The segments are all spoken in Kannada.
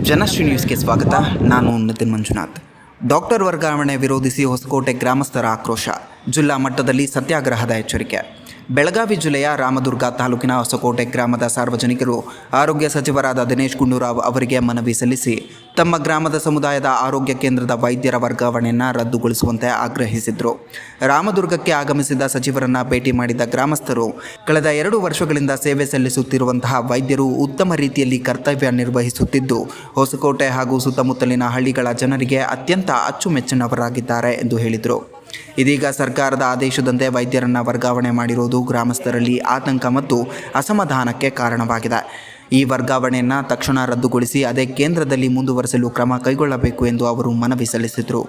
ಜನಶ್ರೀ ನ್ಯೂಸ್ಗೆ ಸ್ವಾಗತ. ನಾನು ನಿತಿನ್ ಮಂಜುನಾಥ್. ಡಾಕ್ಟರ್ ವರ್ಗಾವಣೆ ವಿರೋಧಿಸಿ ಹೊಸಕೋಟೆ ಗ್ರಾಮಸ್ಥರ ಆಕ್ರೋಶ. ಜಿಲ್ಲಾ ಮಟ್ಟದಲ್ಲಿ ಸತ್ಯಾಗ್ರಹದ ಎಚ್ಚರಿಕೆ. ಬೆಳಗಾವಿ ಜಿಲ್ಲೆಯ ರಾಮದುರ್ಗ ತಾಲೂಕಿನ ಹೊಸಕೋಟೆ ಗ್ರಾಮದ ಸಾರ್ವಜನಿಕರು ಆರೋಗ್ಯ ಸಚಿವರಾದ ದಿನೇಶ್ ಗುಂಡೂರಾವ್ ಅವರಿಗೆ ಮನವಿ ಸಲ್ಲಿಸಿ ತಮ್ಮ ಗ್ರಾಮದ ಸಮುದಾಯದ ಆರೋಗ್ಯ ಕೇಂದ್ರದ ವೈದ್ಯರ ವರ್ಗಾವಣೆಯನ್ನು ರದ್ದುಗೊಳಿಸುವಂತೆ ಆಗ್ರಹಿಸಿದರು. ರಾಮದುರ್ಗಕ್ಕೆ ಆಗಮಿಸಿದ ಸಚಿವರನ್ನು ಭೇಟಿ ಮಾಡಿದ ಗ್ರಾಮಸ್ಥರು ಕಳೆದ 2 ವರ್ಷಗಳಿಂದ ಸೇವೆ ಸಲ್ಲಿಸುತ್ತಿರುವಂತಹ ವೈದ್ಯರು ಉತ್ತಮ ರೀತಿಯಲ್ಲಿ ಕರ್ತವ್ಯ ನಿರ್ವಹಿಸುತ್ತಿದ್ದು ಹೊಸಕೋಟೆ ಹಾಗೂ ಸುತ್ತಮುತ್ತಲಿನ ಹಳ್ಳಿಗಳ ಜನರಿಗೆ ಅತ್ಯಂತ ಅಚ್ಚುಮೆಚ್ಚಿನವರಾಗಿದ್ದಾರೆ ಎಂದು ಹೇಳಿದರು. ಇದೀಗ ಸರ್ಕಾರದ ಆದೇಶದಂತೆ ವೈದ್ಯರನ್ನು ವರ್ಗಾವಣೆ ಮಾಡಿರುವುದು ಗ್ರಾಮಸ್ಥರಲ್ಲಿ ಆತಂಕ ಮತ್ತು ಅಸಮಾಧಾನಕ್ಕೆ ಕಾರಣವಾಗಿದೆ. ಈ ವರ್ಗಾವಣೆಯನ್ನು ತಕ್ಷಣ ರದ್ದುಗೊಳಿಸಿ ಅದೇ ಕೇಂದ್ರದಲ್ಲಿ ಮುಂದುವರೆಸಲು ಕ್ರಮ ಕೈಗೊಳ್ಳಬೇಕು ಎಂದು ಅವರು ಮನವಿ ಸಲ್ಲಿಸಿದರು.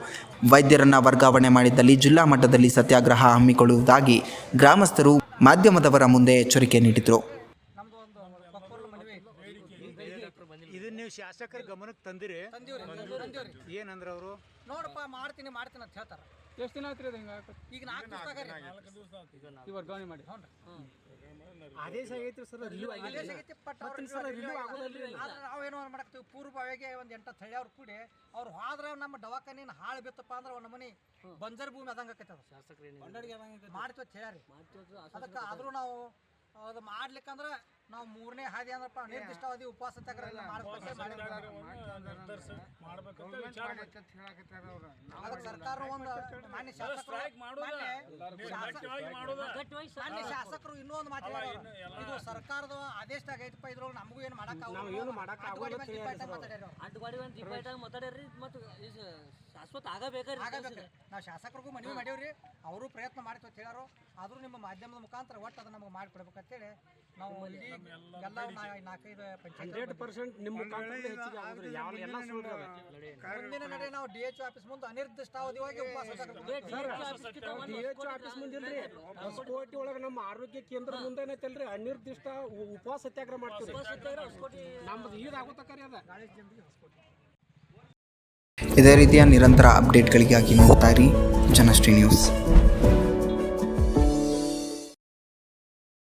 ವೈದ್ಯರನ್ನು ವರ್ಗಾವಣೆ ಮಾಡಿದ್ದಲ್ಲಿ ಜಿಲ್ಲಾ ಮಟ್ಟದಲ್ಲಿ ಸತ್ಯಾಗ್ರಹ ಹಮ್ಮಿಕೊಳ್ಳುವುದಾಗಿ ಗ್ರಾಮಸ್ಥರು ಮಾಧ್ಯಮದವರ ಮುಂದೆ ಎಚ್ಚರಿಕೆ ನೀಡಿದರು. ಇದನ್ನ ನೀವು ಶಾಸಕರ ಗಮನಕ್ಕೆ ತಂದಿರಿ ಏನಂದ್ರೆ ಅವರು ನೋಡಪ್ಪ ಮಾಡ್ತೀನಿ ಅಂತ ಹೇಳ್ತಾರೆ. ಎಷ್ಟು ದಿನ ಆಯ್ತು ಹಿಂಗೆ ಈಗ 4 ದಿವಸ ಈ ವರ್ಗಾವಣೆ ಮಾಡಿ ಆದೇಶ ಆಗೈತಿ ಸರ್, ನಾವೇನೋ ಮಾಡಾಕ್ತೀವಿ ಪೂರ್ವವಾಗಿ ಒಂದು 8 ಹಳ್ಳಿಯವ್ರು ಕೂಡಿ ಅವ್ರು ಹೋದ್ರೆ ನಮ್ಮ ದವಾಖಾನಿನ ಹಾಳು ಬಿತ್ತಪ್ಪ ಅಂದ್ರೆ ಒಂದು ಮನೆ ಬಂಜರ್ ಭೂಮಿ ಅದಂಗೆ ಆಕೈತೆ. ಅದು ಮಾಡ್ತೀವಿ ಅಂತ ಹೇಳ್ಯಾರಿ. ಅದಕ್ಕೆ ಆದರೂ ನಾವು ಅದು ಮಾಡ್ಲಿಕ್ಕಂದ್ರೆ ನಾವು 3ನೇ ಹಾದಿ ಅಂದ್ರಪ್ಪ ನಿರ್ದಿಷ್ಟವಾದಿ ಉಪವಾಸ ಸತ್ಯಾಗ್ರಹ ಅದಕ್ಕೆ ಸರ್ಕಾರ ಒಂದು ಮಾನ್ಯ ಶಾಸಕರು ಇನ್ನೊಂದು ಮಾತು ಇದು ಸರ್ಕಾರದ ಆದೇಶದಾಗ ಐತಪ್ಪ, ಇದ್ರೊಳಗೆ ನಮಗೂ ಏನು ನಾವು ಶಾಸಕರಿಗೂ ಮನವಿ ಮಾಡೇವ್ರಿ, ಅವರು ಪ್ರಯತ್ನ ಮಾಡ್ತೀವಿ ಅಂತ ಹೇಳ್ಯಾರು. ಆದರೂ ನಿಮ್ಮ ಮಾಧ್ಯಮದ ಮುಖಾಂತರ ಒಟ್ಟು ಅದನ್ನ ನಮಗೆ ಮಾಡಿಕೊಡ್ಬೇಕಂತೇಳಿ ನಾವು ಎಲ್ಲ 4-5 100% ನಿಮ್ಮ ಮುಂದಿನ ನಡೆ ನಾವು DHO ಆಫೀಸ್ ಮುಂದೆ ಅನಿರ್ದಿಷ್ಟಾವಧಿಯಾಗಿ ಉಪವಾಸ ಆಫೀಸ್ ಮುಂದಿಲ್ರಿ ಹೊಸಕೋಟೆ ಒಳಗೆ ನಮ್ಮ ಆರೋಗ್ಯ ಕೇಂದ್ರ ಮುಂದೆ ಏನೈತಲ್ರಿ ಅನಿರ್ದಿಷ್ಟ ಉಪವಾಸ ಸತ್ಯಾಗ್ರಹ ಮಾಡ್ತೀವಿ. ನಮ್ದು ಇದಾಗುತ್ತಕರಿ ಅದ. ಇದೇ ರೀತಿಯ ನಿರಂತರ ಅಪ್ಡೇಟ್ಗಳಿಗಾಗಿ ನೋಡ್ತಾ ಇರಿ ಜನಶ್ರೀ ನ್ಯೂಸ್.